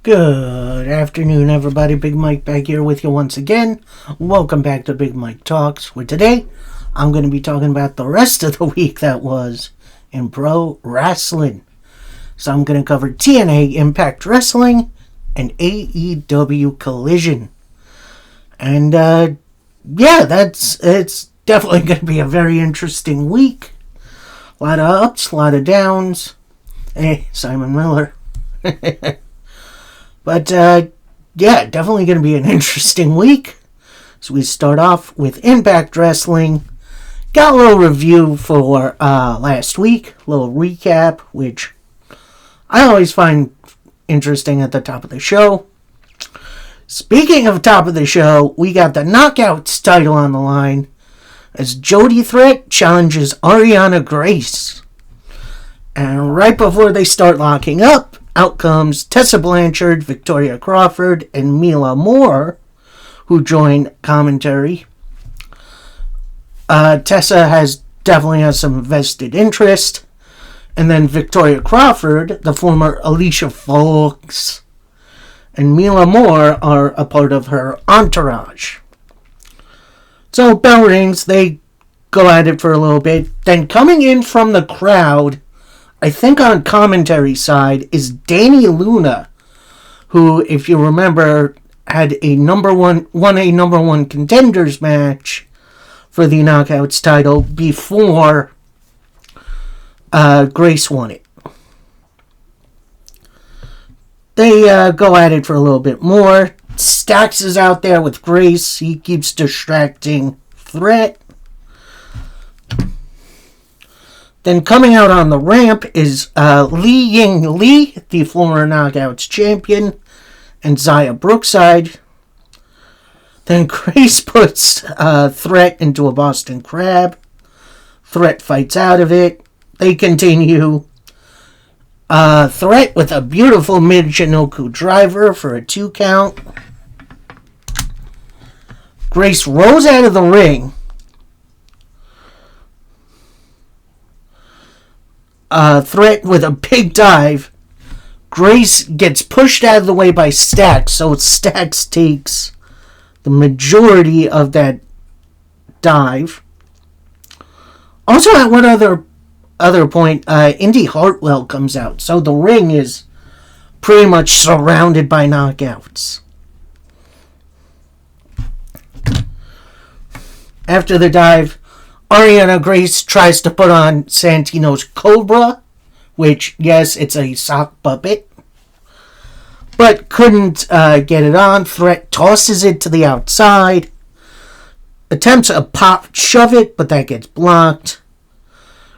Good afternoon, everybody. Big Mike back here with you once again. Welcome back to Big Mike Talks, where today I'm going to be talking about the rest of the week that was in pro wrestling. So I'm going to cover TNA Impact Wrestling and AEW Collision. And it's definitely going to be a very interesting week. A lot of ups, a lot of downs. Hey, Simon Miller. But, definitely going to be an interesting week. So we start off with Impact Wrestling. Got a little review for last week. A little recap, which I always find interesting at the top of the show. Speaking of top of the show, we got the Knockouts title on the line as Jody Threat challenges Ariana Grace. And right before they start locking up, out comes Tessa Blanchard, Victoria Crawford, and Mila Moore, who join commentary. Tessa definitely has some vested interest. And then Victoria Crawford, the former Alicia Fox, and Mila Moore are a part of her entourage. So bell rings, they go at it for a little bit. Then coming in from the crowd, I think on commentary side, is Dani Luna, who, if you remember, had won a number one contenders match for the Knockouts title before Grace won it. They go at it for a little bit more. Stax is out there with Grace. He keeps distracting Threat. Then coming out on the ramp is Li Ying Lee, the former Knockouts champion, and Zaya Brookside. Then Grace puts Threat into a Boston Crab. Threat fights out of it. They continue. Threat with a beautiful Michinoku driver for a 2 count. Grace rolls out of the ring. Threat with a big dive. Grace gets pushed out of the way by Stax, so Stax takes the majority of that dive. Also, at one other point, Indy Hartwell comes out, so the ring is pretty much surrounded by knockouts. After the dive, Ariana Grace tries to put on Santino's Cobra, which, yes, it's a sock puppet, but couldn't get it on. Threat tosses it to the outside, attempts a pop shove it, but that gets blocked.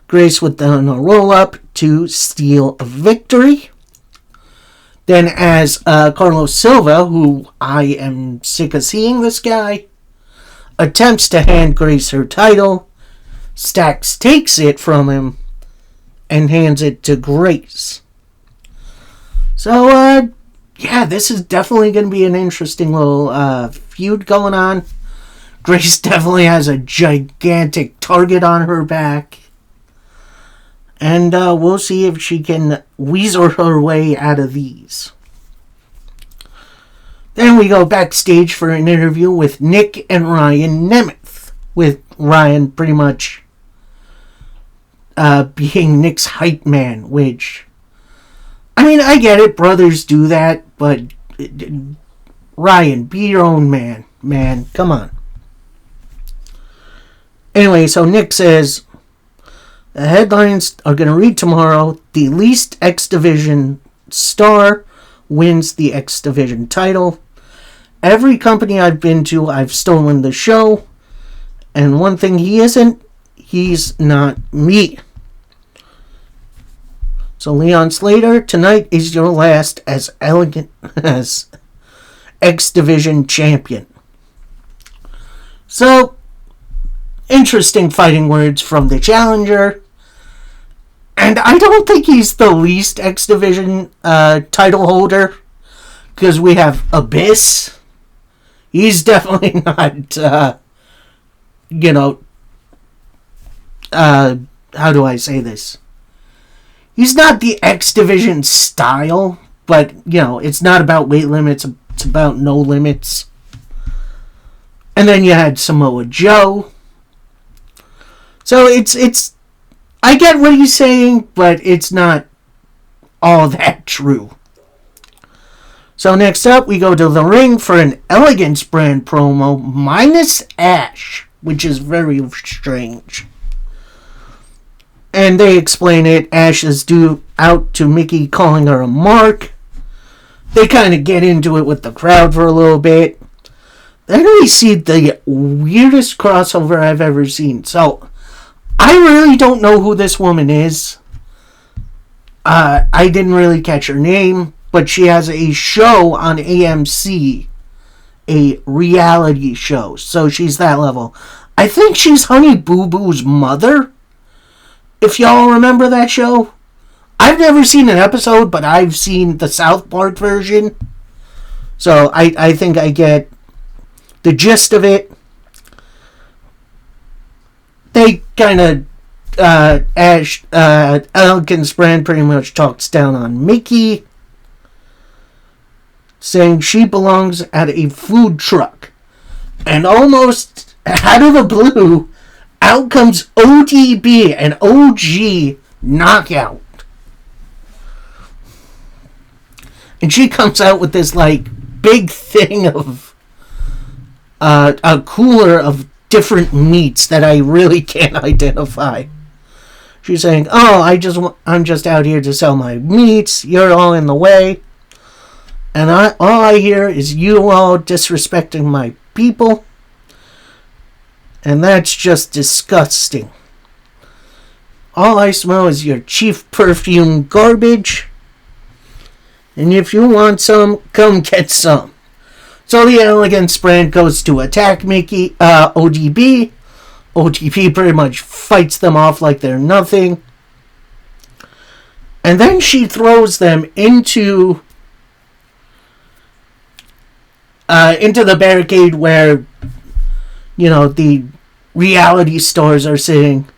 Grace with the roll-up to steal a victory. Then as Carlos Silva, who I am sick of seeing this guy, attempts to hand Grace her title, Stax takes it from him and hands it to Grace. So, this is definitely going to be an interesting little feud going on. Grace definitely has a gigantic target on her back. And we'll see if she can weasel her way out of these. Then we go backstage for an interview with Nick and Ryan Nemeth, with Ryan pretty much being Nick's hype man, which, I mean, I get it, brothers do that, but Ryan, be your own man, come on. Anyway, so Nick says, the headlines are going to read tomorrow, the least X Division star wins the X Division title. Every company I've been to, I've stolen the show. And one thing he isn't, he's not me. So Leon Slater, tonight is your last as elegant as X Division champion. So, interesting fighting words from the challenger. And I don't think he's the least X Division title holder, because we have Abyss. He's definitely not, how do I say this? He's not the X Division style, But, it's not about weight limits. It's about no limits. And then you had Samoa Joe. So it's I get what he's saying, but it's not all that true. So next up, we go to the ring for an Elegance brand promo minus Ash, which is very strange. And they explain it. Ash is due out to Mickie calling her a mark. They kind of get into it with the crowd for a little bit. Then we see the weirdest crossover I've ever seen. So, I really don't know who this woman is. I didn't really catch her name, but she has a show on AMC. A reality show. So, she's that level. I think she's Honey Boo Boo's mother. If y'all remember that show. I've never seen an episode, but I've seen the South Park version. So I think I get the gist of it. They kind of, Elegance brand pretty much talks down on Mickie, saying she belongs at a food truck. And almost out of the blue, out comes ODB, an OG knockout. And she comes out with this, big thing of a cooler of different meats that I really can't identify. She's saying, I'm just out here to sell my meats. You're all in the way. And all I hear is you all disrespecting my people. And that's just disgusting. All I smell is your cheap perfume garbage. And if you want some, come get some. So the Elegance brand goes to attack Mickie, ODB. ODB pretty much fights them off like they're nothing. And then she throws them into the barricade where the reality stars are sitting.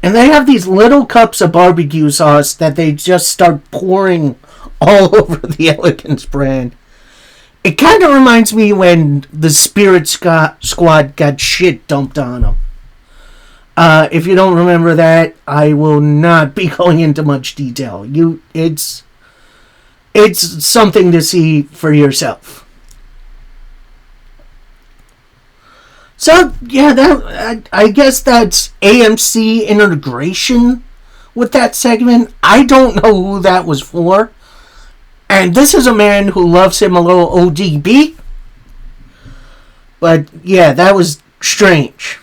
And they have these little cups of barbecue sauce that they just start pouring all over the Elegance brand. It kind of reminds me when the Spirit Squad got shit dumped on them. If you don't remember that, I will not be going into much detail. It's something to see for yourself. So, yeah, I guess that's AMC integration with that segment. I don't know who that was for. And this is a man who loves him a little ODB. But, yeah, that was strange.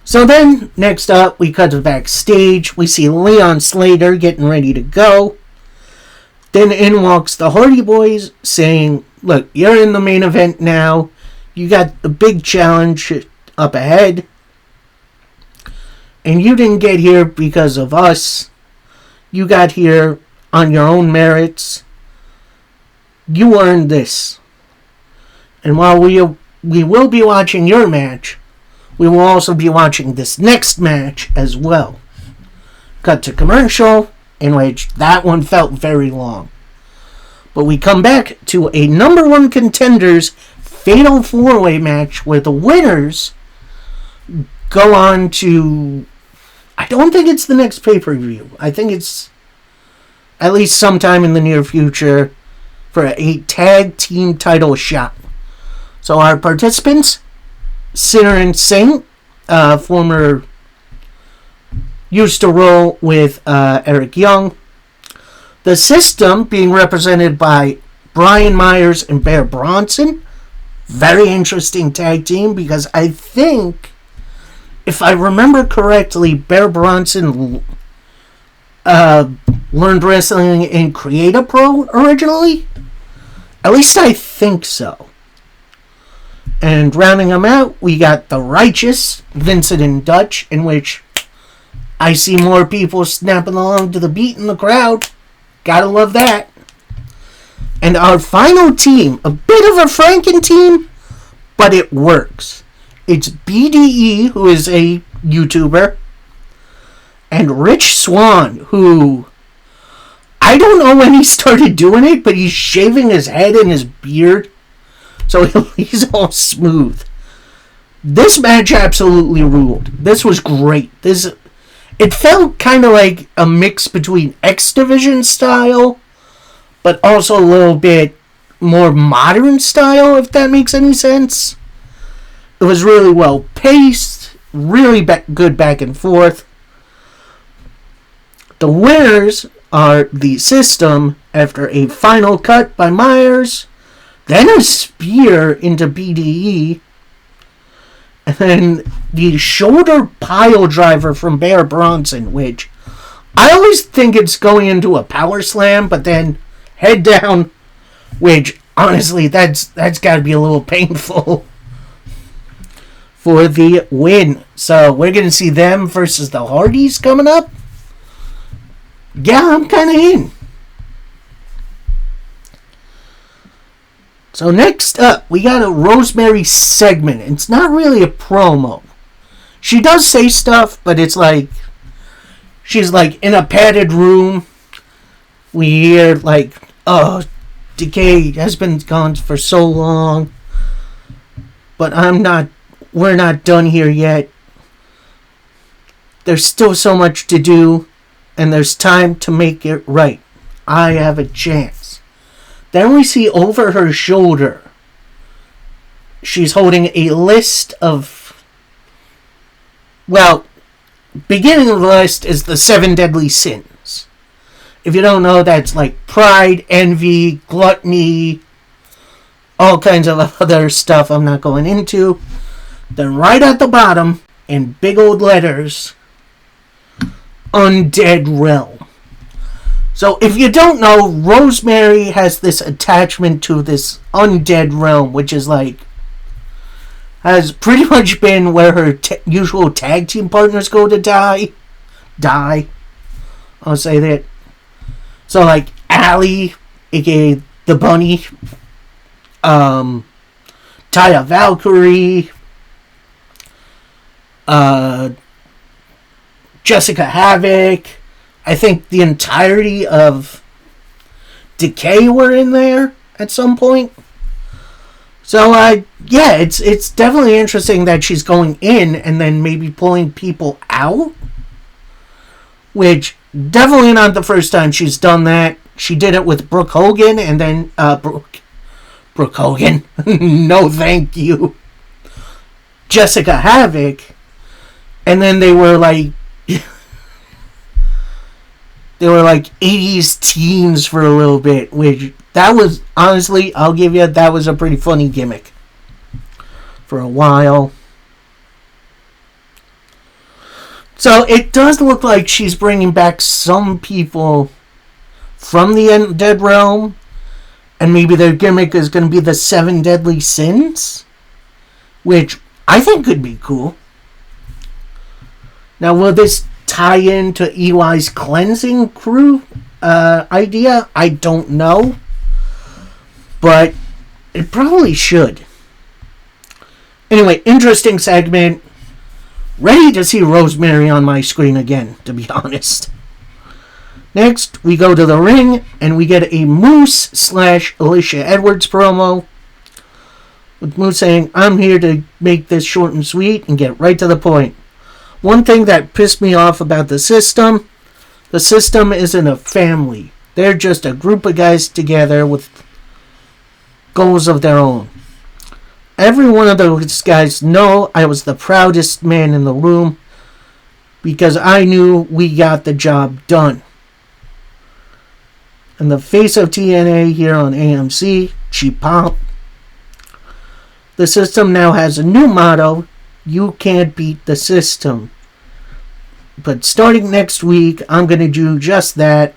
So then, next up, we cut to backstage. We see Leon Slater getting ready to go. Then in walks the Hardy Boys saying, look, you're in the main event now. You got the big challenge up ahead. And you didn't get here because of us. You got here on your own merits. You earned this. And while we will be watching your match, we will also be watching this next match as well. Cut to commercial, in which that one felt very long. But we come back to a number one contenders fatal four-way match where the winners go on to... I don't think it's the next pay-per-view. I think it's at least sometime in the near future for a tag team title shot. So our participants, Sinner and Saint, former used to roll with Eric Young. The System being represented by Brian Myers and Bear Bronson. Very interesting tag team because I think, if I remember correctly, Bear Bronson learned wrestling in Create a Pro originally. At least I think so. And rounding them out, we got The Righteous, Vincent and Dutch, in which I see more people snapping along to the beat in the crowd. Gotta love that. And our final team, a bit of a Franken team, but it works. It's BDE, who is a YouTuber, and Rich Swann, who I don't know when he started doing it, but he's shaving his head and his beard, so he's all smooth. This match absolutely ruled. This was great. It felt kind of like a mix between X Division style, but also a little bit more modern style, if that makes any sense. It was really well paced, really good back and forth. The winners are the System after a final cut by Myers, then a spear into BDE, and then the shoulder pile driver from Bear Bronson, which I always think it's going into a power slam, but then head down, which honestly that's got to be a little painful for the win. So we're going to see them versus the Hardys coming up. Yeah, I'm kind of in. So next up, we got a Rosemary segment. It's not really a promo. She does say stuff, but it's like she's like in a padded room. We hear like, oh, Decay has been gone for so long, but we're not done here yet. There's still so much to do, and there's time to make it right. I have a chance. Then we see over her shoulder, she's holding a list of, well, beginning of the list is the 7 deadly sins. If you don't know, that's like pride, envy, gluttony, all kinds of other stuff I'm not going into. Then right at the bottom, in big old letters, Undead Realm. So if you don't know, Rosemary has this attachment to this Undead Realm, which is like, has pretty much been where her usual tag team partners go to die. I'll say that. So like Allie, aka the Bunny, Taya Valkyrie, Jessica Havoc. I think the entirety of Decay were in there at some point. So, yeah, it's definitely interesting that she's going in and then maybe pulling people out. Which, definitely not the first time she's done that. She did it with Brooke Hogan and then, Brooke Hogan. No, thank you. Jessica Havoc. And then they were like 80s teens for a little bit, which that was, honestly, I'll give you, that was a pretty funny gimmick for a while. So it does look like she's bringing back some people from the Undead Realm, and maybe their gimmick is going to be the 7 deadly sins, which I think could be cool. Now, will this tie into EY's cleansing crew idea? I don't know, but it probably should. Anyway, interesting segment. Ready to see Rosemary on my screen again, to be honest. Next, we go to the ring, and we get a Moose/Alicia Edwards promo, with Moose saying, I'm here to make this short and sweet and get right to the point. One thing that pissed me off about the System isn't a family. They're just a group of guys together with goals of their own. Every one of those guys know I was the proudest man in the room because I knew we got the job done. And the face of TNA here on AMC, Cheap Pop. The System now has a new motto, you can't beat the System. But starting next week, I'm going to do just that.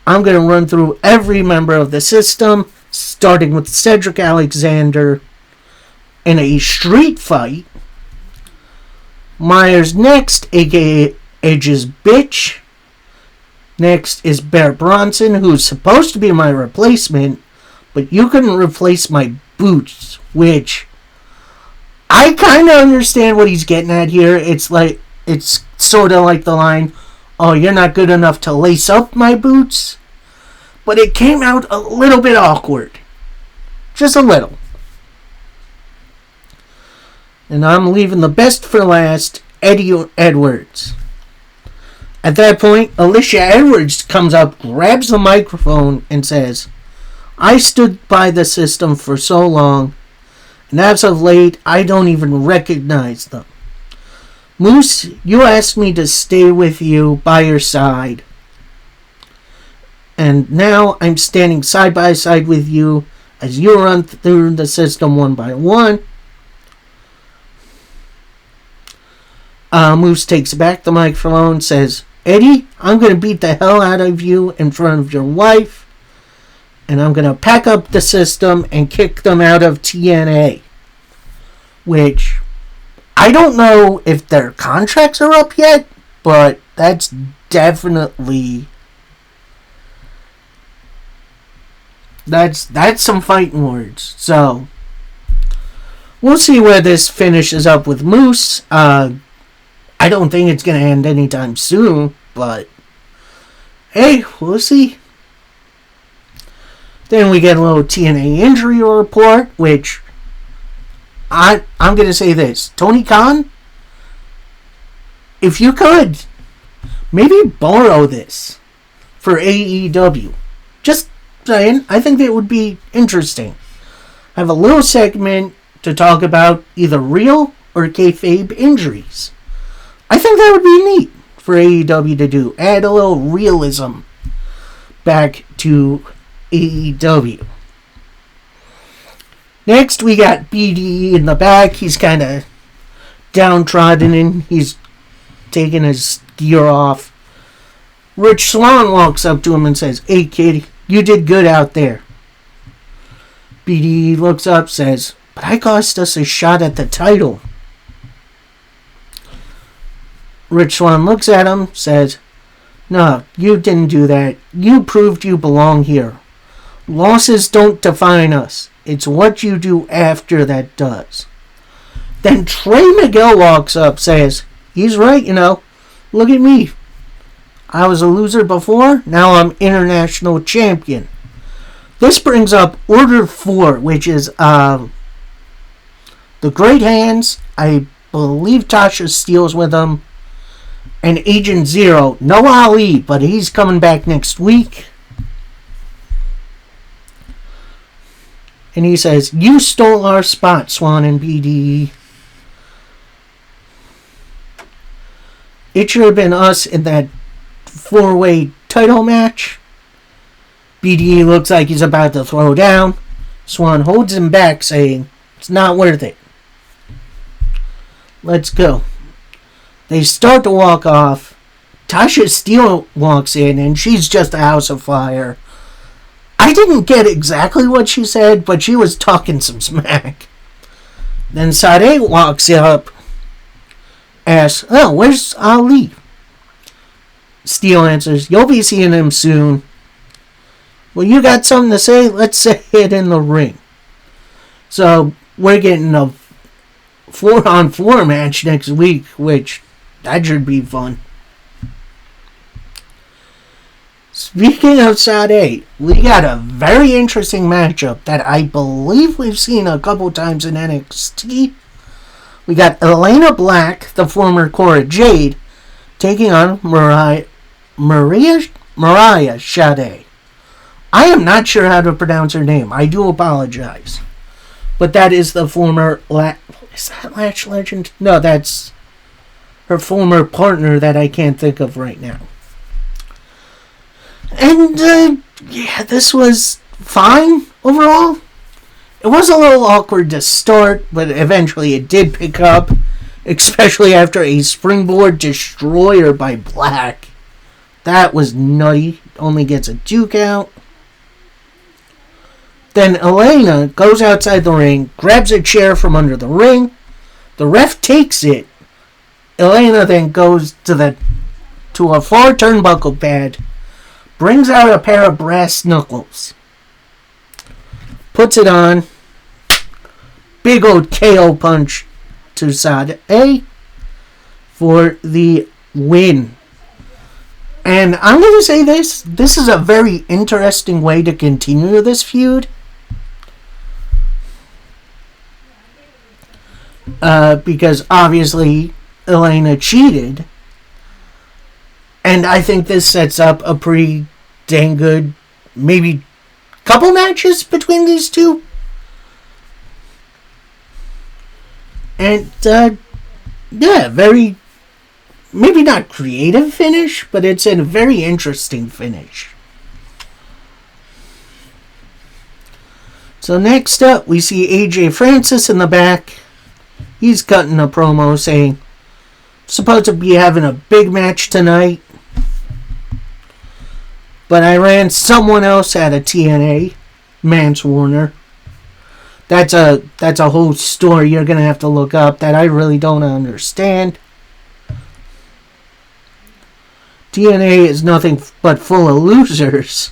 I'm going to run through every member of the System, starting with Cedric Alexander in a street fight. Myers next, aka Edge's bitch. Next is Bear Bronson, who's supposed to be my replacement, but you couldn't replace my boots, which I kind of understand what he's getting at here. It's like, it's sort of like the line, oh, you're not good enough to lace up my boots? but it came out a little bit awkward. Just a little. And I'm leaving the best for last, Eddie Edwards. At that point, Alicia Edwards comes up, grabs the microphone, and says, I stood by the system for so long, and as of late, I don't even recognize them. Moose, you asked me to stay with you by your side. And now I'm standing side by side with you as you run through the system one by one. Moose takes back the microphone, says, Eddie, I'm going to beat the hell out of you in front of your wife, and I'm going to pack up the system and kick them out of TNA. Which, I don't know if their contracts are up yet, but that's definitely... That's some fighting words. So, we'll see where this finishes up with Moose. I don't think it's going to end anytime soon, but hey, we'll see. Then we get a little TNA injury report, which I'm going to say this. Tony Khan, if you could, maybe borrow this for AEW. Just saying, I think that would be interesting. Have a little segment to talk about either real or kayfabe injuries. I think that would be neat for AEW to do. Add a little realism back to AEW. Next, we got BDE in the back. He's kind of downtrodden and he's taking his gear off. Rich Swann walks up to him and says, Hey, kid, you did good out there. BDE looks up, says, But I cost us a shot at the title. Rich Swann looks at him, says, No, you didn't do that. You proved you belong here. Losses don't define us. It's what you do after that does. Then Trey Miguel walks up, says, He's right, Look at me. I was a loser before, now I'm international champion. This brings up Order 4, which is the Great Hands. I believe Tasha Steelz with them. And Agent Zero, no Ali, but he's coming back next week. And he says, You stole our spot, Swann and BDE. It should have been us in that 4-way title match. BDE looks like he's about to throw down. Swann holds him back, saying, It's not worth it. Let's go. They start to walk off. Tasha Steelz walks in, and she's just a house of fire. I didn't get exactly what she said, but she was talking some smack. Then Sade walks up, asks, Oh, where's Ali? Steele answers, You'll be seeing him soon. Well, you got something to say? Let's say it in the ring. So, we're getting a 4-on-4 match next week, which... that should be fun. Speaking of Sade, we got a very interesting matchup that I believe we've seen a couple times in NXT. We got Elena Black, the former Cora Jade, taking on Mariah Sade. I am not sure how to pronounce her name. I do apologize. But that is the former... is that Lash Legend? No, that's... her former partner that I can't think of right now. And, this was fine overall. It was a little awkward to start, but eventually it did pick up, especially after a springboard destroyer by Black. That was nutty. Only gets a 2 count. Then Elena goes outside the ring, grabs a chair from under the ring. The ref takes it. Elena then goes to a far turnbuckle pad, brings out a pair of brass knuckles, puts it on, big old KO punch to Sade for the win. And I'm going to say this. This is a very interesting way to continue this feud. Because obviously Elena cheated. And I think this sets up a pretty dang good, maybe couple matches between these two. And, yeah, very, maybe not creative finish, but it's a very interesting finish. So next up, we see AJ Francis in the back. He's cutting a promo saying, supposed to be having a big match tonight, but I ran someone else out of TNA, Mance Warner. That's a whole story you're gonna have to look up that I really don't understand. TNA is nothing but full of losers.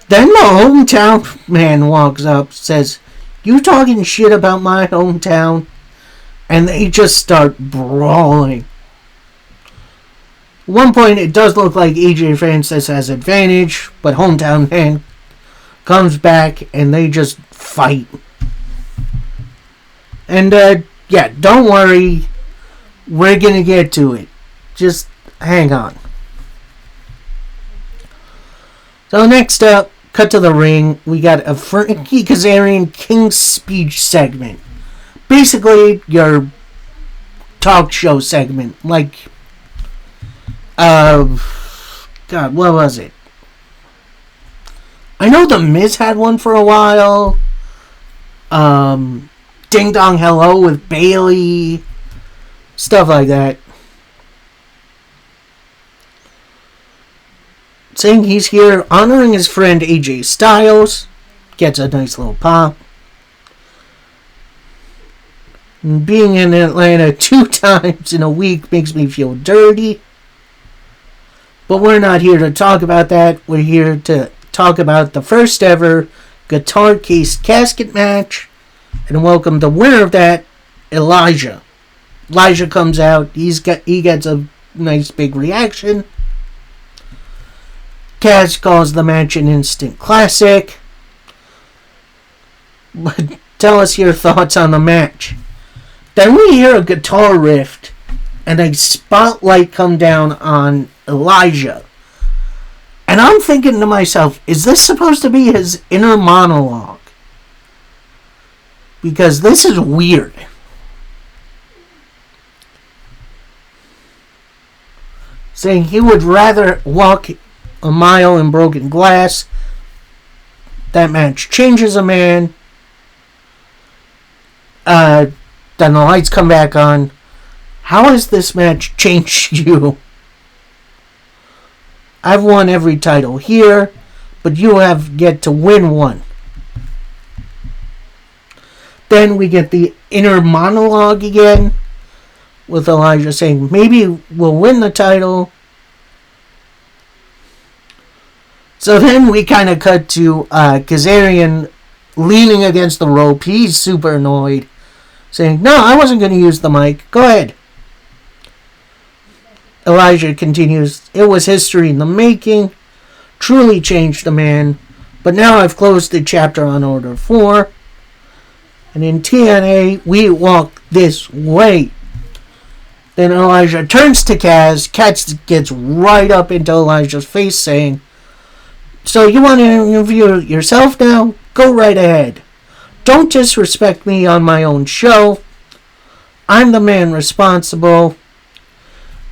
Then the hometown man walks up, says, "You talking shit about my hometown?" And they just start brawling. At one point, it does look like AJ Francis has advantage, but hometown man comes back and they just fight. And, yeah, don't worry. We're gonna get to it. Just hang on. So next up, cut to the ring. We got a Frankie Kazarian King's Speech segment. Basically, your talk show segment. Like, God, what was it? I know The Miz had one for a while. Ding Dong Hello with Bailey. Stuff like that. Saying he's here honoring his friend AJ Styles. Gets a nice little pop. And being in Atlanta 2 times in a week makes me feel dirty. But we're not here to talk about that. We're here to talk about the first ever Guitar Case Casket match. And welcome the winner of that, Elijah. Elijah comes out. He gets a nice big reaction. Kaz calls the match an instant classic. But tell us your thoughts on the match. Then we hear a guitar riff and a spotlight come down on Elijah. And I'm thinking to myself, is this supposed to be his inner monologue? Because this is weird. Saying he would rather walk a mile in broken glass. That match changes a man. Then the lights come back on. How has this match changed you? I've won every title here, but you have yet to win one. Then we get the inner monologue again, with Elijah saying, maybe we'll win the title. So then we kind of cut to Kazarian leaning against the rope. He's super annoyed, saying, no, I wasn't going to use the mic. Go ahead. Elijah continues, it was history in the making. Truly changed a man. But now I've closed the chapter on Order 4. And in TNA, we walk this way. Then Elijah turns to Kaz. Kaz gets right up into Elijah's face saying, so you want to interview yourself now? Go right ahead. Don't disrespect me on my own show. I'm the man responsible.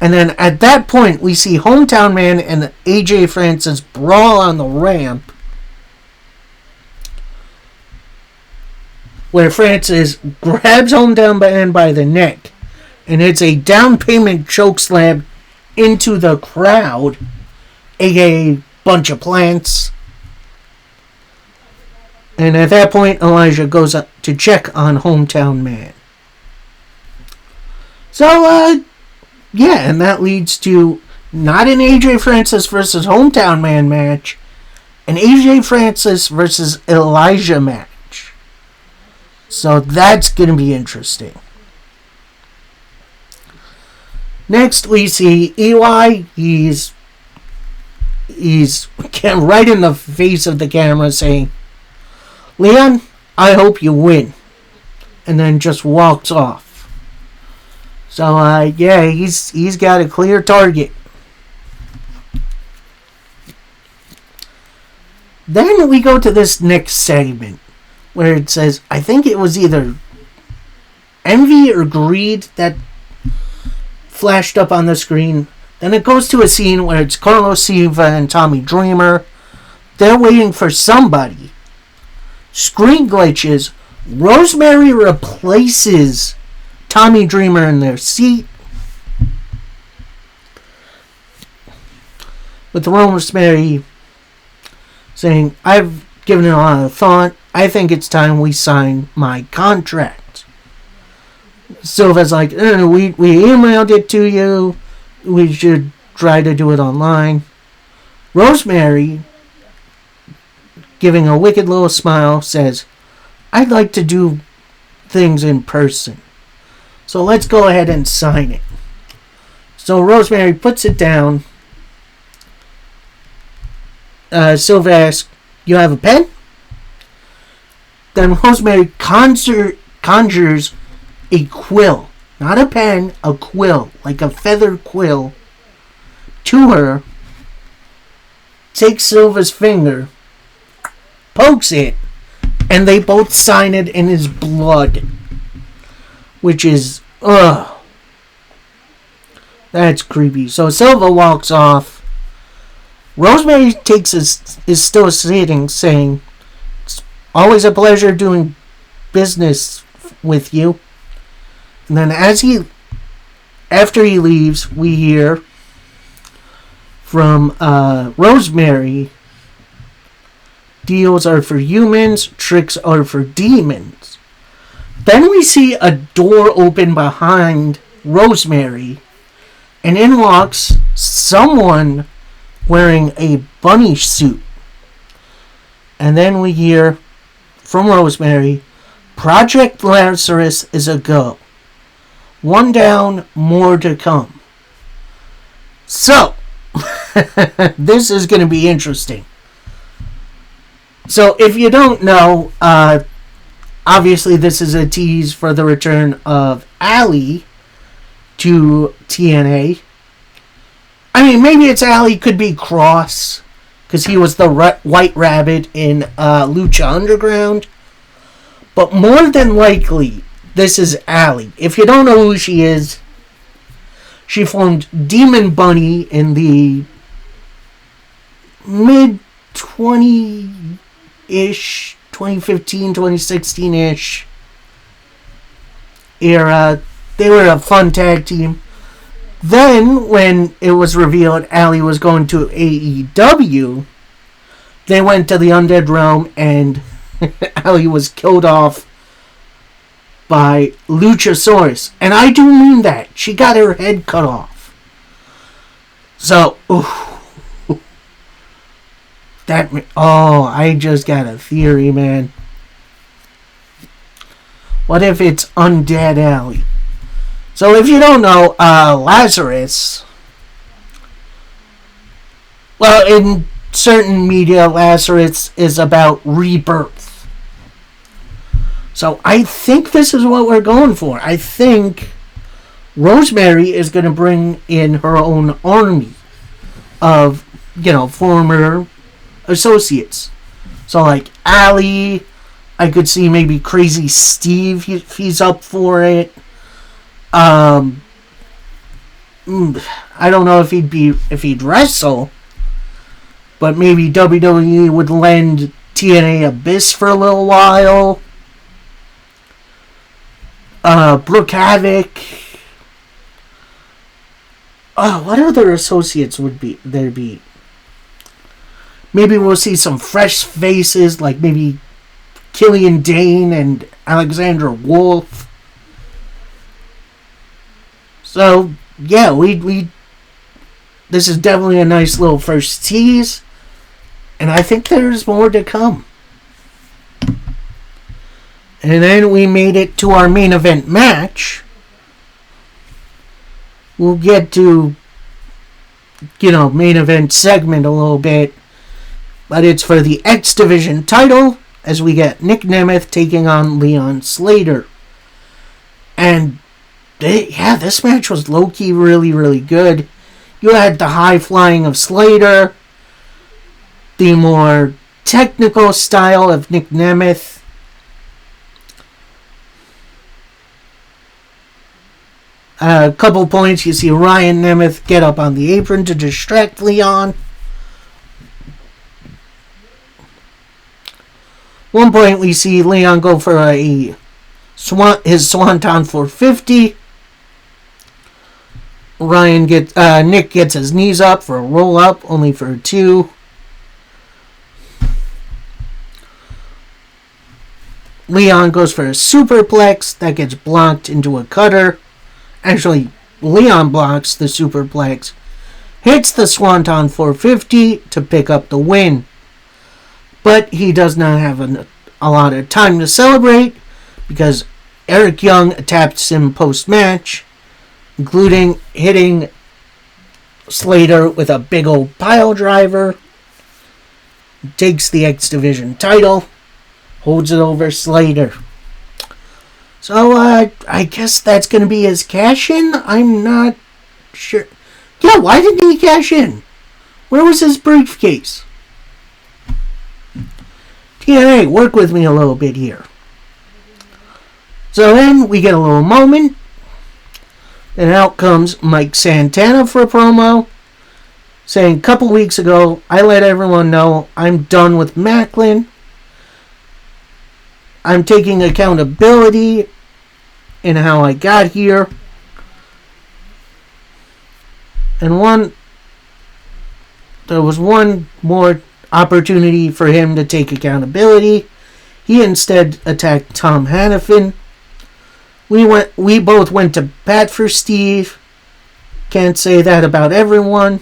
And then at that point, we see Hometown Man and AJ Francis brawl on the ramp, where Francis grabs Hometown Man by the neck, and it's a down payment chokeslam into the crowd, aka bunch of plants. And at that point, Elijah goes up to check on Hometown Man. So, yeah, and that leads to not an AJ Francis versus Hometown Man match, an AJ Francis versus Elijah match. So that's going to be interesting. Next, we see Eli. He's right in the face of the camera saying, "Leon, I hope you win," and then just walks off. So, yeah, he's got a clear target. Then we go to this next segment where it says, I think it was either envy or greed that flashed up on the screen. Then it goes to a scene where it's Carlos Silva and Tommy Dreamer. They're waiting for somebody. Screen glitches. Rosemary replaces Tommy Dreamer in their seat. With Rosemary saying, I've given it a lot of thought. I think it's time we sign my contract. Silva's like, we emailed it to you. We should try to do it online. Rosemary, giving a wicked little smile, says, I'd like to do things in person. So let's go ahead and sign it. So Rosemary puts it down. Silva asks, you have a pen? Then Rosemary conjures a quill. Not a pen, a quill. Like a feather quill. To her. Takes Silva's finger. Pokes it. And they both sign it in his blood. Which is, that's creepy. So Silva walks off. Rosemary is still sitting, saying, it's always a pleasure doing business with you. And then after he leaves, we hear from Rosemary, deals are for humans, tricks are for demons. Then we see a door open behind Rosemary, and in walks someone wearing a bunny suit. And then we hear from Rosemary, Project Lazarus is a go. One down, more to come. So, this is going to be interesting. So, if you don't know, obviously this is a tease for the return of Ali to TNA. I mean, maybe it's Ali, could be Cross, because he was the White Rabbit in Lucha Underground. But more than likely, this is Ali. If you don't know who she is, she formed Demon Bunny in the mid-20-ish, 2015, 2016-ish era. They were a fun tag team. Then, when it was revealed Ali was going to AEW, they went to the Undead Realm and Ali was killed off by Luchasaurus. And I do mean that. She got her head cut off. So, I just got a theory, man. What if it's Undead Ali? So if you don't know, Lazarus, well, in certain media, Lazarus is about rebirth. So I think this is what we're going for. I think Rosemary is going to bring in her own army of, former associates. So like Ali, I could see maybe Crazy Steve if he's up for it. I don't know if he'd wrestle, but maybe WWE would lend TNA Abyss for a little while. Brooke Havoc. What other associates would there be? Maybe we'll see some fresh faces, like maybe Killian Dane and Alexandra Wolf. So, yeah, this is definitely a nice little first tease, and I think there's more to come. And then we made it to our main event match, we'll get to, main event segment a little bit. But it's for the X Division title, as we get Nick Nemeth taking on Leon Slater. And, this match was low-key really, really good. You had the high flying of Slater, the more technical style of Nick Nemeth. A couple points, you see Ryan Nemeth get up on the apron to distract Leon. One point we see Leon go for his Swanton 450. Nick gets his knees up for a roll up, only for a 2. Leon goes for a superplex that gets blocked into a cutter. Actually, Leon blocks the superplex, hits the Swanton 450 to pick up the win. But he does not have a lot of time to celebrate because Eric Young attacks him post-match, including hitting Slater with a big old pile driver. Takes the X Division title, holds it over Slater. So, I guess that's going to be his cash-in? I'm not sure. Yeah, why didn't he cash in? Where was his briefcase? TNA, work with me a little bit here. So then, we get a little moment. And out comes Mike Santana for a promo, saying, a couple weeks ago, I let everyone know I'm done with Maclin. I'm taking accountability in how I got here. And there was one more opportunity for him to take accountability. He instead attacked Tom Hannafin. We both went to bat for Steve. Can't say that about everyone.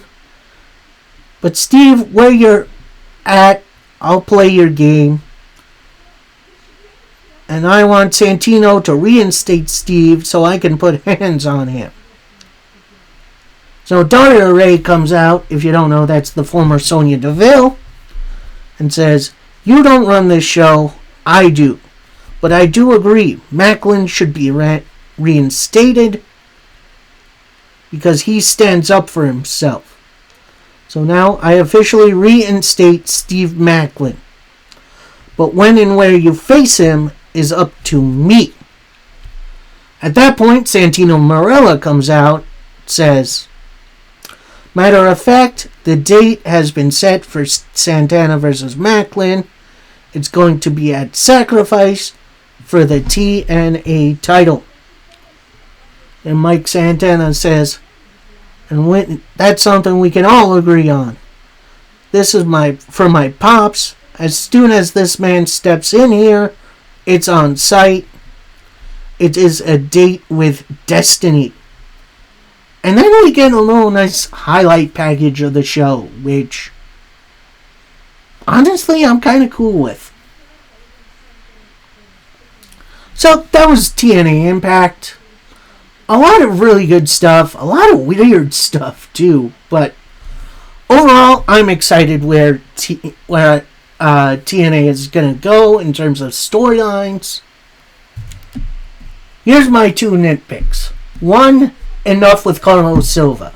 But Steve, where you're at, I'll play your game. And I want Santino to reinstate Steve so I can put hands on him. So Daria Ray comes out. If you don't know, that's the former Sonya Deville. And says, you don't run this show, I do. But I do agree, Maclin should be reinstated because he stands up for himself. So now I officially reinstate Steve Maclin. But when and where you face him is up to me. At that point, Santino Marella comes out, says, matter of fact, the date has been set for Santana versus Maclin. It's going to be at Sacrifice for the TNA title. And Mike Santana says, and that's something we can all agree on. This is for my pops. As soon as this man steps in here, it's on site. It is a date with destiny. And then we get a little nice highlight package of the show, which honestly I'm kind of cool with. So that was TNA Impact. A lot of really good stuff. A lot of weird stuff too. But overall, I'm excited where TNA is going to go in terms of storylines. Here's my 2 nitpicks. 1, enough with Carlos Silva.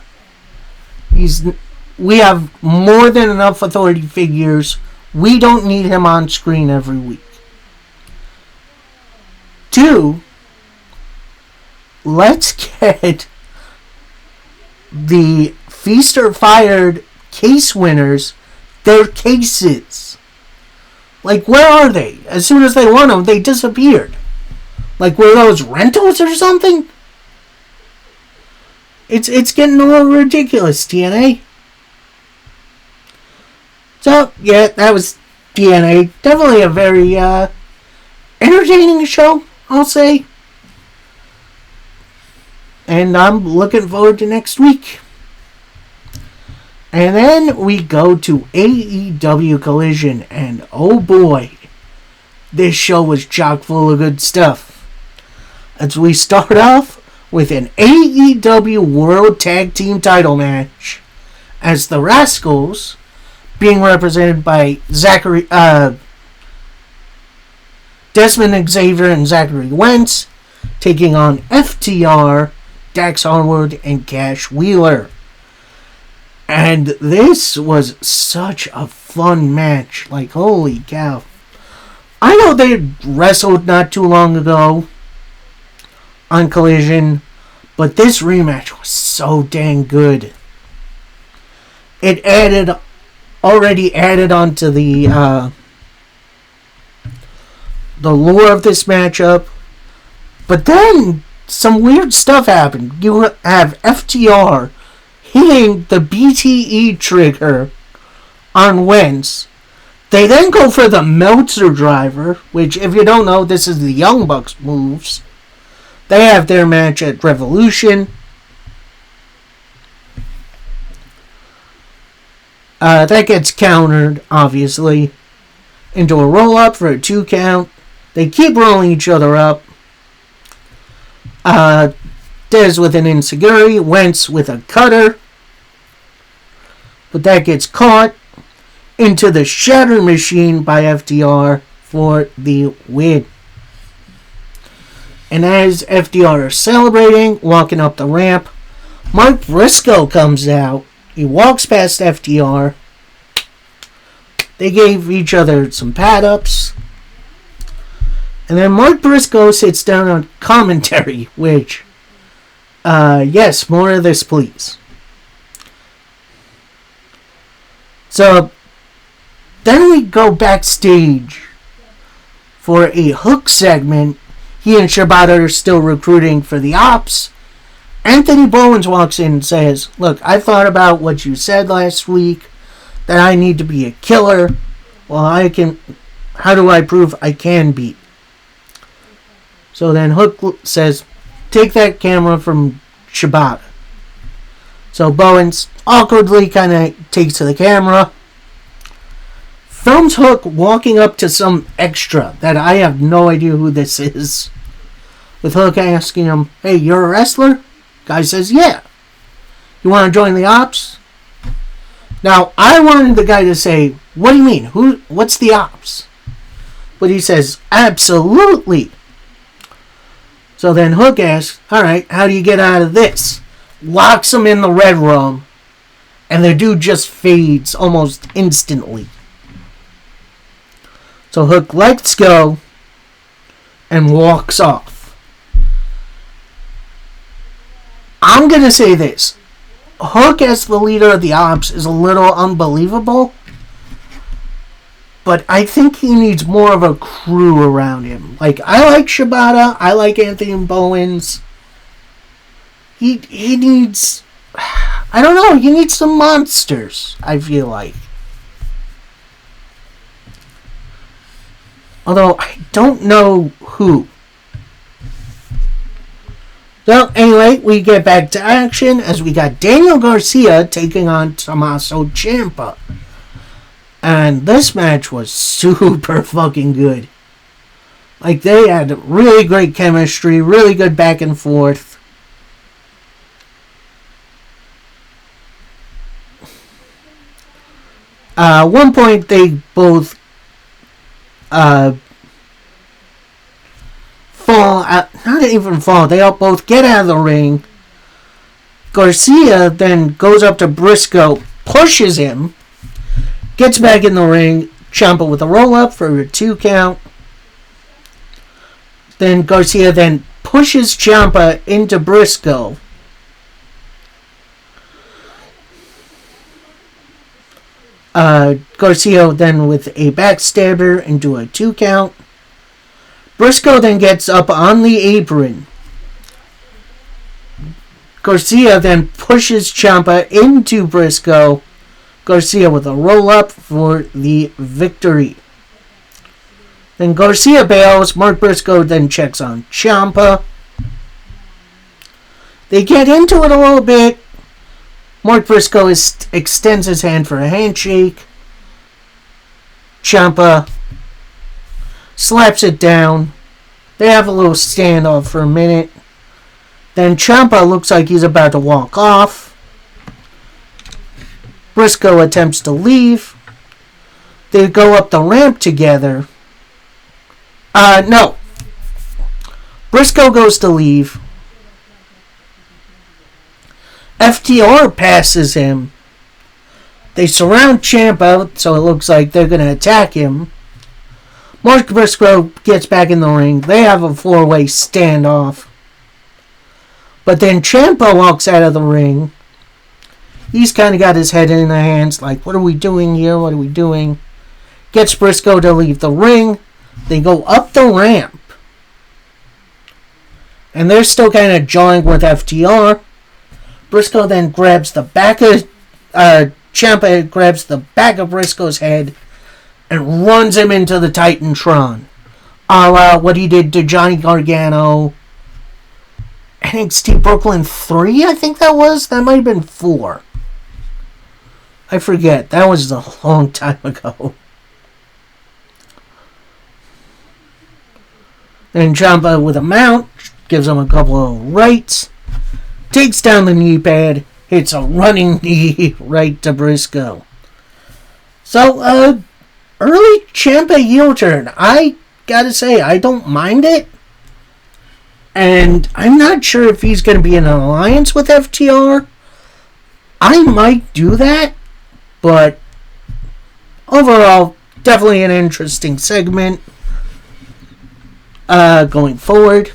We have more than enough authority figures. We don't need him on screen every week. 2, let's get the Feast or Fired case winners their cases. Like, where are they? As soon as they won them, they disappeared. Like, were those rentals or something? It's getting a little ridiculous, TNA. So, yeah, that was TNA. Definitely a very entertaining show, I'll say. And I'm looking forward to next week. And then we go to AEW Collision, and oh boy, this show was chock full of good stuff. As we start off with an AEW World Tag Team title match as the Rascals, being represented by Desmond Xavier and Zachary Wentz, taking on FTR, Dax Harwood, and Cash Wheeler. And this was such a fun match. Like, holy cow. I know they wrestled not too long ago on Collision, but this rematch was so dang good. It already added onto the lore of this matchup. But then some weird stuff happened. You have FTR hitting the BTE trigger on Wentz. They then go for the Meltzer driver, which, if you don't know, this is the Young Bucks moves. They have their match at Revolution. That gets countered, obviously, into a roll-up for a 2 count. They keep rolling each other up. Dez with an enziguri, Wentz with a cutter. But that gets caught into the Shatter Machine by FTR for the win. And as FTR are celebrating, walking up the ramp, Mark Briscoe comes out. He walks past FTR. They gave each other some pad-ups. And then Mark Briscoe sits down on commentary, which, yes, more of this, please. So, then we go backstage for a Hook segment. He and Shibata are still recruiting for the Ops. Anthony Bowens walks in and says, "Look, I thought about what you said last week, that I need to be a killer. Well, how do I prove I can be?" So then Hook says, "Take that camera from Shibata." So Bowens awkwardly kind of takes to the camera. Films Hook walking up to some extra that I have no idea who this is. With Hook asking him, "Hey, you're a wrestler?" Guy says, "Yeah." "You want to join the Ops?" Now, I wanted the guy to say, "What do you mean? What's the Ops?" But he says, "Absolutely." So then Hook asks, "Alright, how do you get out of this?" Locks him in the Red Room. And the dude just fades almost instantly. So Hook lets go and walks off. I'm going to say this. Hook as the leader of the Ops is a little unbelievable. But I think he needs more of a crew around him. Like, I like Shibata. I like Anthony Bowens. He needs... I don't know. He needs some monsters, I feel like. Although, I don't know who. So, anyway, we get back to action as we got Daniel Garcia taking on Tommaso Ciampa. And this match was super fucking good. Like, they had really great chemistry, really good back and forth. At one point, they both fall out, not even fall, they all both get out of the ring. Garcia then goes up to Briscoe, pushes him, gets back in the ring, Ciampa with a roll-up for a 2 count. Then Garcia then pushes Ciampa into Briscoe. Garcia then with a backstabber into a 2 count. Briscoe then gets up on the apron. Garcia then pushes Ciampa into Briscoe. Garcia with a roll-up for the victory. Then Garcia bails. Mark Briscoe then checks on Ciampa. They get into it a little bit. Mark Briscoe extends his hand for a handshake. Ciampa slaps it down. They have a little standoff for a minute. Then Ciampa looks like he's about to walk off. Briscoe attempts to leave. They go up the ramp together. No. Briscoe goes to leave. FTR passes him. They surround Ciampa, so it looks like they're going to attack him. Mark Briscoe gets back in the ring. They have a four-way standoff. But then Ciampa walks out of the ring. He's kind of got his head in the hands, like, what are we doing here? What are we doing? Gets Briscoe to leave the ring. They go up the ramp. And they're still kind of jawing with FTR. Briscoe then grabs the back of... Ciampa grabs the back of Briscoe's head and runs him into the Titantron. A la what he did to Johnny Gargano. NXT Brooklyn 3, I think that was? That might have been 4. I forget. That was a long time ago. Then Ciampa with a mount, gives him a couple of rights, takes down the knee pad, hits a running knee right to Briscoe. So, early Ciampa heel turn. I gotta say, I don't mind it. And I'm not sure if he's going to be in an alliance with FTR. I might do that. But overall, definitely an interesting segment going forward.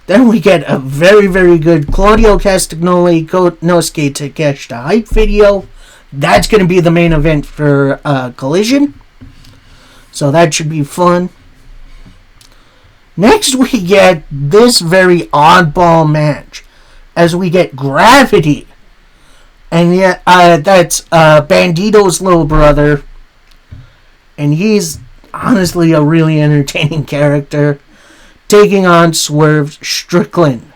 Then we get a very, very good Claudio Castagnoli, Konosuke Takeshita hype video. That's going to be the main event for Collision. So that should be fun. Next we get this very oddball match. As we get Gravity. And yeah, that's Bandito's little brother. And he's honestly a really entertaining character. Taking on Swerve Strickland.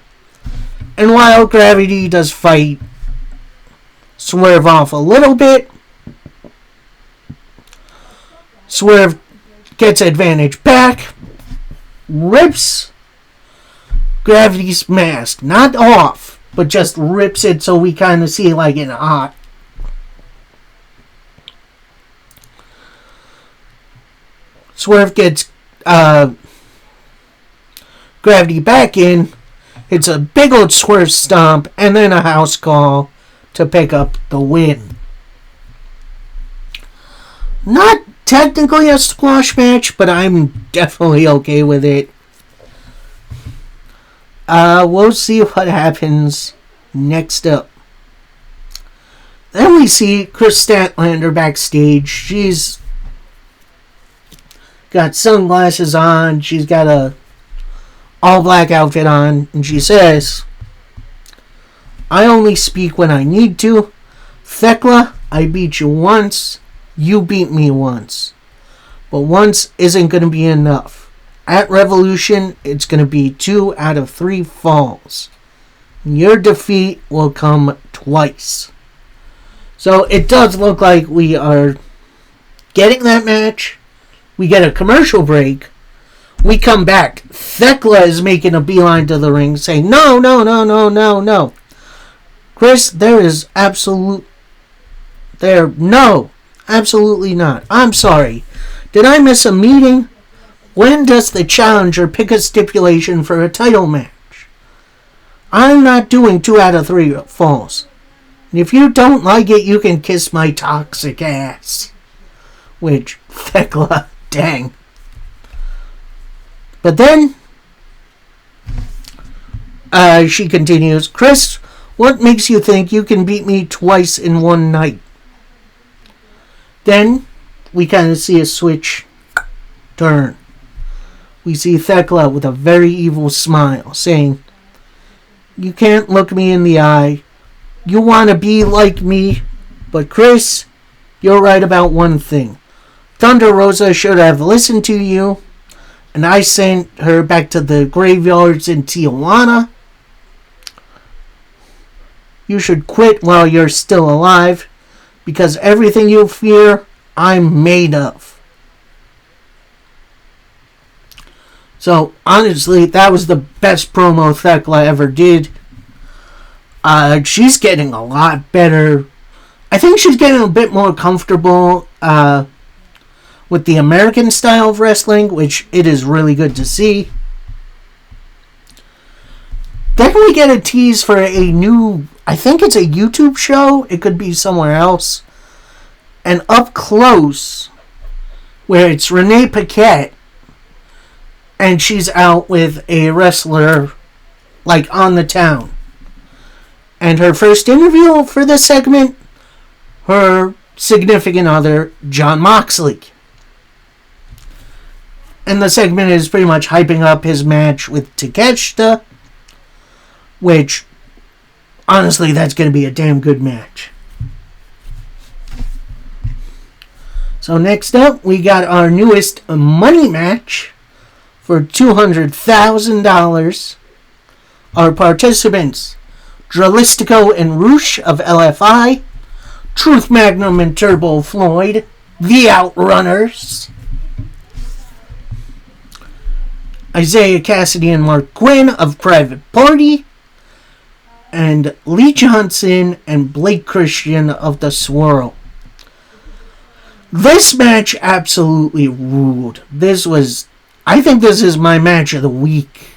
And while Gravity does fight Swerve off a little bit, Swerve gets advantage back, rips Gravity's mask, not off, but just rips it so we kind of see like an eye. Swerve gets Gravity back in. It's a big old Swerve stomp and then a house call to pick up the win. Not technically a squash match, but I'm definitely okay with it. We'll see what happens next up. Then we see Chris Statlander backstage. She's got sunglasses on. She's got a all-black outfit on. And she says, I only speak when I need to. Thekla, I beat you once. You beat me once. But once isn't going to be enough. At Revolution, it's going to be 2 out of 3 falls. Your defeat will come twice. So it does look like we are getting that match. We get a commercial break. We come back. Thekla is making a beeline to the ring saying, no, no, no, no, no, no. Chris, there is no, absolutely not. I'm sorry. Did I miss a meeting? When does the challenger pick a stipulation for a title match? I'm not doing 2 out of 3 falls. And if you don't like it, you can kiss my toxic ass. Which, Thekla, dang. But then, she continues, Chris, what makes you think you can beat me twice in one night? Then, we kind of see a switch turn. We see Thekla with a very evil smile saying, you can't look me in the eye. You want to be like me. But Chris, you're right about one thing. Thunder Rosa should have listened to you. And I sent her back to the graveyards in Tijuana. You should quit while you're still alive. Because everything you fear, I'm made of. So, honestly, that was the best promo Thekla ever did. She's getting a lot better. I think she's getting a bit more comfortable with the American style of wrestling, which it is really good to see. Then we get a tease for a new, I think it's a YouTube show. It could be somewhere else. And Up Close, where it's Renee Paquette, and she's out with a wrestler, like, on the town. And her first interview for this segment, her significant other, Jon Moxley. And the segment is pretty much hyping up his match with Takeshita, which, honestly, that's going to be a damn good match. So next up, we got our newest money match for $200,000. Our participants, Dralistico and Roosh of LFI, Truth Magnum and Turbo Floyd, The Outrunners, Isaiah Cassidy and Mark Quinn of Private Party, and Lee Johnson and Blake Christian of The Swirl. This match absolutely ruled. I think this is my match of the week.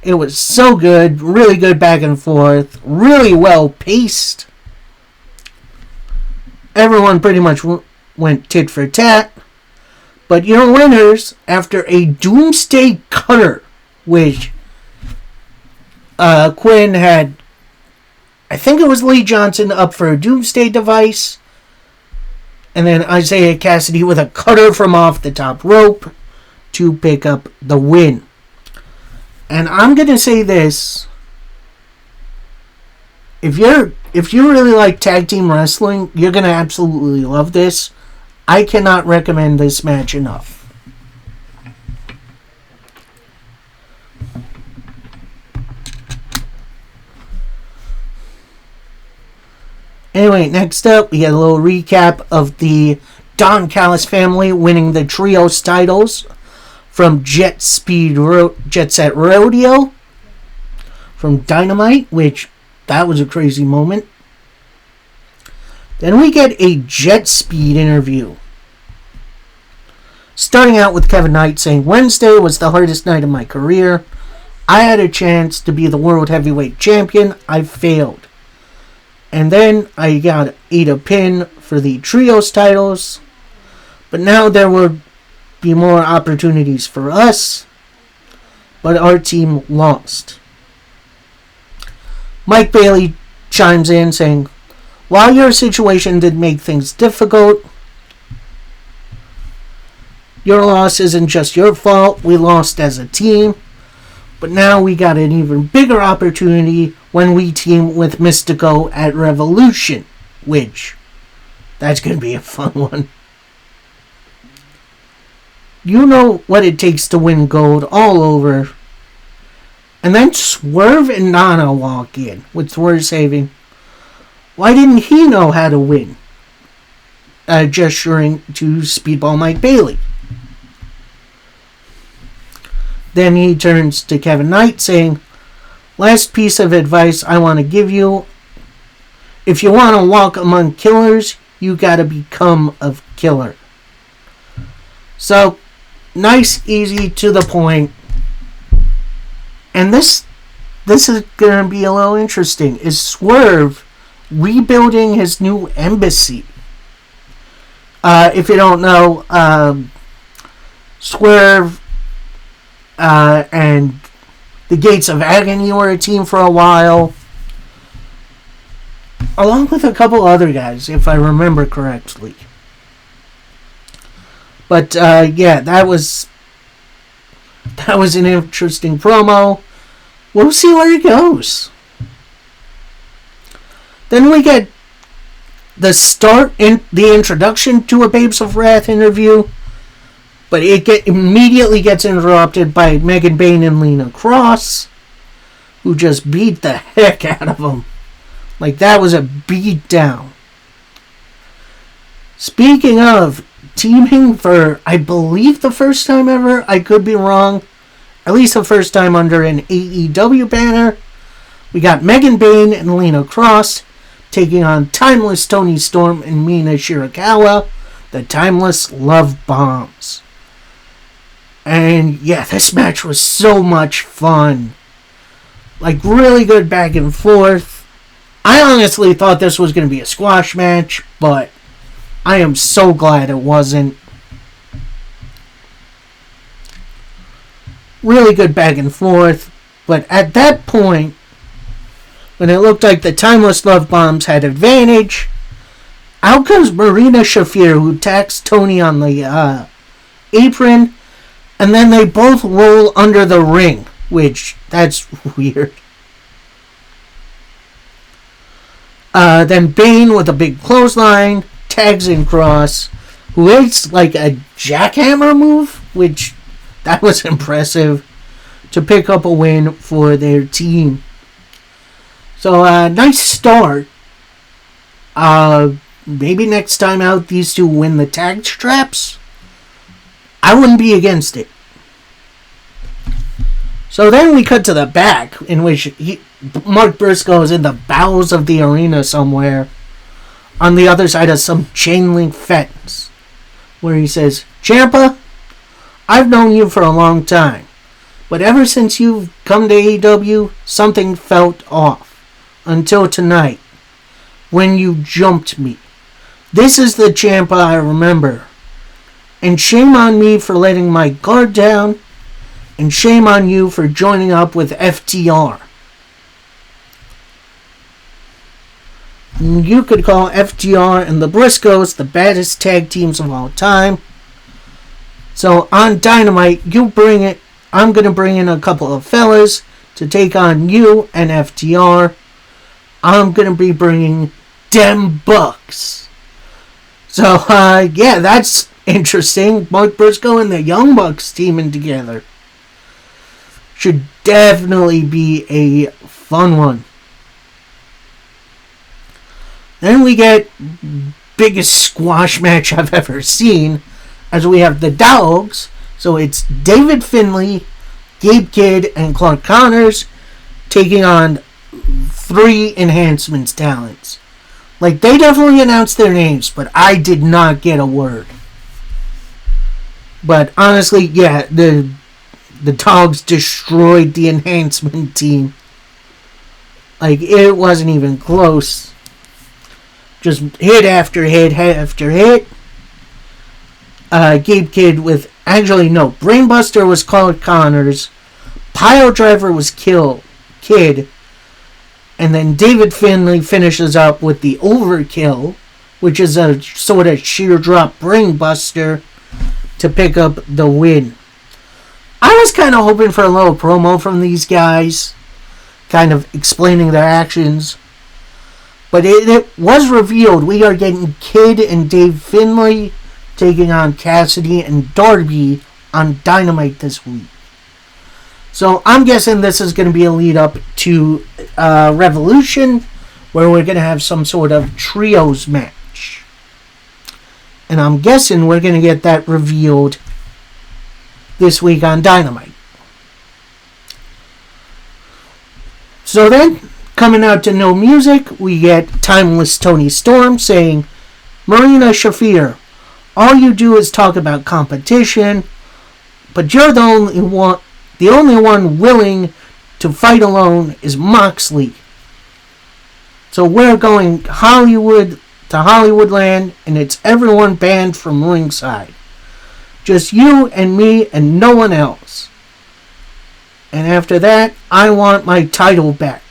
It was so good, really good back and forth, really well paced. Everyone pretty much went tit for tat. But your winners, after a Doomsday Cutter, which Quinn had, I think it was Lee Johnson up for a Doomsday device, and then Isaiah Cassidy with a cutter from off the top rope to pick up the win. And I'm going to say this. If you really like tag team wrestling, you're going to absolutely love this. I cannot recommend this match enough. Anyway, next up, we got a little recap of the Don Callis family winning the Trios titles from Jet Set Rodeo from Dynamite, which that was a crazy moment. Then we get a Jet Speed interview. Starting out with Kevin Knight saying, Wednesday was the hardest night of my career. I had a chance to be the World Heavyweight Champion. I failed. And then I got a pin for the Trios titles. But now there will be more opportunities for us. But our team lost. Mike Bailey chimes in saying, while your situation did make things difficult, your loss isn't just your fault. We lost as a team. But now we got an even bigger opportunity when we team with Mystico at Revolution. Which, that's going to be a fun one. You know what it takes to win gold all over. And then Swerve and Nana walk in with Swerve saving. Why didn't he know how to win? Gesturing to Speedball Mike Bailey. Then he turns to Kevin Knight saying, last piece of advice I want to give you. If you want to walk among killers, you got to become a killer. So, nice, easy, to the point. And this is going to be a little interesting. Is Swerve rebuilding his new embassy? If you don't know, Swerve and the Gates of Agony were a team for a while, along with a couple other guys, if I remember correctly. But yeah, that was an interesting promo. We'll see where it goes. Then we get the introduction to a Babes of Wrath interview, but it immediately gets interrupted by Megan Bayne and Lena Cross, who just beat the heck out of them. Like, that was a beat down. Speaking of teaming for, I believe, the first time ever. I could be wrong. At least the first time under an AEW banner. We got Megan Bayne and Lena Cross taking on Timeless Toni Storm and Mina Shirakawa, the Timeless Love Bombs. And yeah, this match was so much fun. Like, really good back and forth. I honestly thought this was going to be a squash match, but I am so glad it wasn't. Really good back and forth. But at that point, when it looked like the Timeless Love Bombs had advantage, out comes Marina Shafir, who attacks Toni on the apron, and then they both roll under the ring, which, that's weird. Then Bayne with a big clothesline, tags in Cross, who hits like a jackhammer move, which, that was impressive, to pick up a win for their team. So, nice start. Maybe next time out, these two win the tag straps. I wouldn't be against it. So then we cut to the back, in which Mark Briscoe is in the bowels of the arena somewhere, on the other side of some chain link fence, where he says, "Ciampa, I've known you for a long time, but ever since you've come to AEW, something felt off. Until tonight, when you jumped me. This is the Ciampa I remember. And shame on me for letting my guard down, and shame on you for joining up with FTR. You could call FTR and the Briscoes the baddest tag teams of all time. So on Dynamite, you bring it. I'm going to bring in a couple of fellas to take on you and FTR. I'm going to be bringing them Bucks." So, yeah, that's interesting. Mark Briscoe and the Young Bucks teaming together. Should definitely be a fun one. Then we get biggest squash match I've ever seen, as we have the Dogs. So it's David Finlay, Gabe Kidd, and Clark Connors taking on 3 Enhancements talents. Like, they definitely announced their names, but I did not get a word. But honestly, yeah, the Dogs destroyed the Enhancement team. Like, it wasn't even close. Just hit after hit after hit. Gabe Kidd with... Actually, no. Brainbuster was Clark Connors. Pile Driver was Kidd. And then David Finlay finishes up with the Overkill, which is a sort of sheer drop Brainbuster to pick up the win. I was kind of hoping for a little promo from these guys, kind of explaining their actions. But it was revealed we are getting Kidd and Dave Finlay taking on Cassidy and Darby on Dynamite this week. So I'm guessing this is going to be a lead up to Revolution, where we're going to have some sort of trios match. And I'm guessing we're going to get that revealed this week on Dynamite. So then, coming out to no music, we get Timeless Toni Storm saying, "Marina Shafir, all you do is talk about competition, but you're the only one. The only one willing to fight alone is Moxley. So we're going Hollywood to Hollywoodland, and it's everyone banned from ringside. Just you and me and no one else. And after that, I want my title back.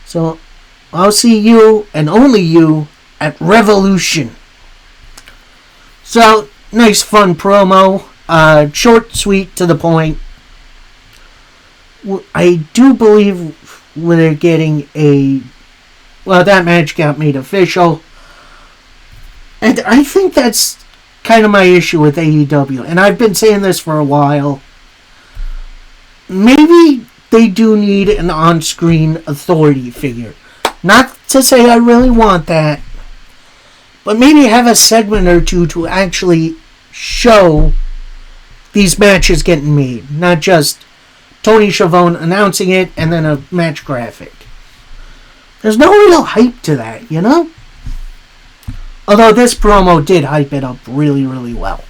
So I'll see you and only you at Revolution." So, nice fun promo. Short, sweet, to the point. I do believe we're getting a... Well, that match got made official. And I think that's kind of my issue with AEW. And I've been saying this for a while. Maybe they do need an on-screen authority figure. Not to say I really want that. but maybe have a segment or two to actually show these matches getting made, not just Tony Schiavone announcing it and then a match graphic. There's no real hype to that, you know? Although this promo did hype it up really, really well.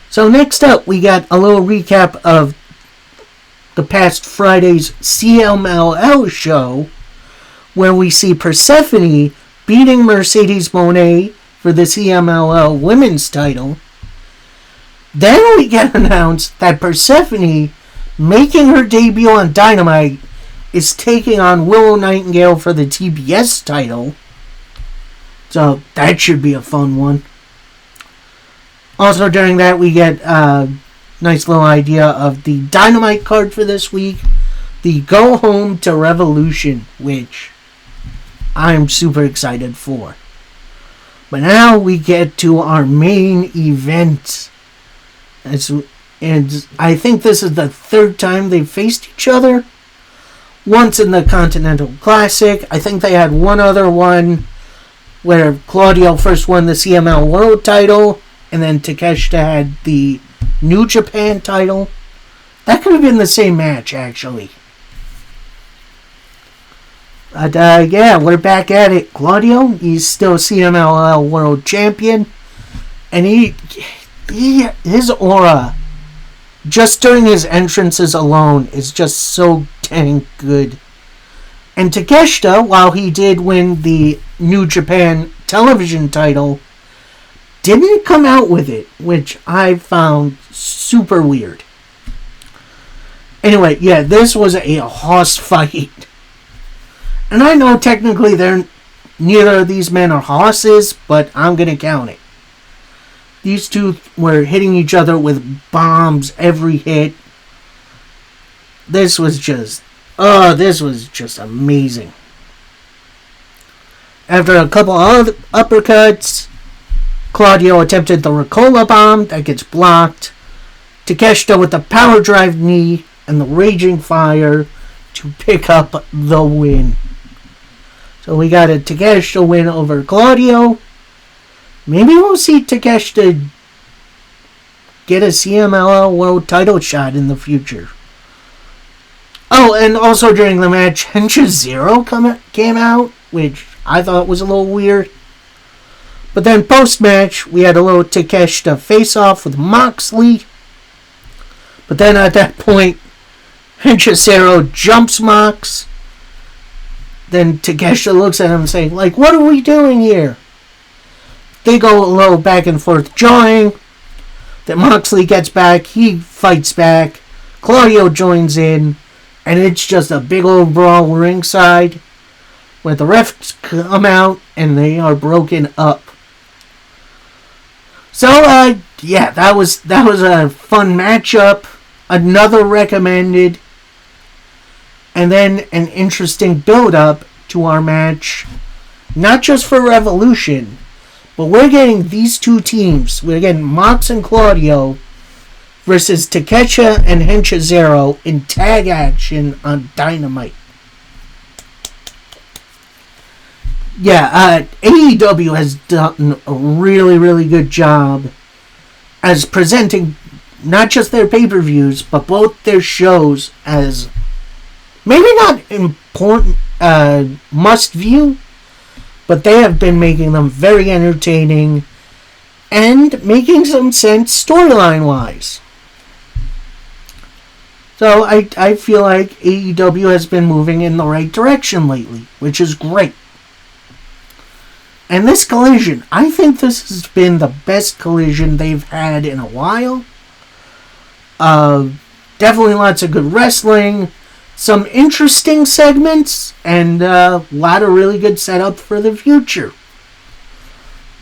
So next up, we got a little recap of the past Friday's CMLL show, where we see Persephone beating Mercedes Moné for the CMLL women's title. Then we get announced that Persephone, making her debut on Dynamite, is taking on Willow Nightingale for the TBS title. So that should be a fun one. Also during that, we get a nice little idea of the Dynamite card for this week. The Go Home to Revolution, which I'm super excited for. But now we get to our main event. And I think this is the third time they've faced each other. Once in the Continental Classic. I think they had one other one where Claudio first won the CML World title, and then Takeshita had the New Japan title. That could have been the same match, actually. But, yeah, we're back at it. Claudio, he's still CMLL World Champion. And his aura, just during his entrances alone, is just so dang good. And Takeshita, while he did win the New Japan television title, didn't come out with it, which I found super weird. Anyway, yeah, this was a hoss fight. And I know technically neither of these men are hosses, but I'm going to count it. These two were hitting each other with bombs every hit. This was just amazing. After a couple of uppercuts, Claudio attempted the Ricola bomb that gets blocked. Takeshita with the power drive knee and the Raging Fire to pick up the win. So we got a Takeshita win over Claudio. Maybe we'll see Takeshita get a CMLL World title shot in the future. Oh, and also during the match, Hensha Zero came out, which I thought was a little weird. But then post-match, we had a little Takeshita face-off with Moxley. But then at that point, Hensha Zero jumps Mox. Then Takeshita looks at him and saying, like, what are we doing here? They go a little back and forth jawing. Then Moxley gets back. He fights back. Claudio joins in. And it's just a big old brawl ringside, where the refs come out and they are broken up. So, yeah, that was a fun matchup. Another recommended. And then an interesting build-up to our match. Not just for Revolution, but we're getting these two teams. We're getting Mox and Claudio versus Takeshita and Hensha Zero in tag action on Dynamite. Yeah, AEW has done a really, really good job as presenting not just their pay-per-views, but both their shows as maybe not important, must-view, but they have been making them very entertaining and making some sense storyline-wise. So I feel like AEW has been moving in the right direction lately, which is great. And this collision, I think this has been the best collision they've had in a while. Definitely lots of good wrestling, some interesting segments, and a lot of really good setup for the future.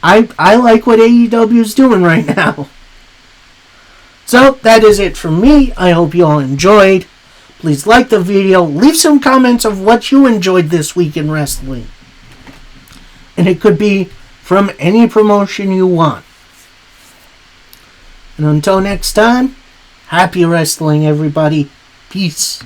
I like what AEW is doing right now. So, that is it from me. I hope you all enjoyed. Please like the video. Leave some comments of what you enjoyed this week in wrestling. And it could be from any promotion you want. And until next time, happy wrestling, everybody. Peace.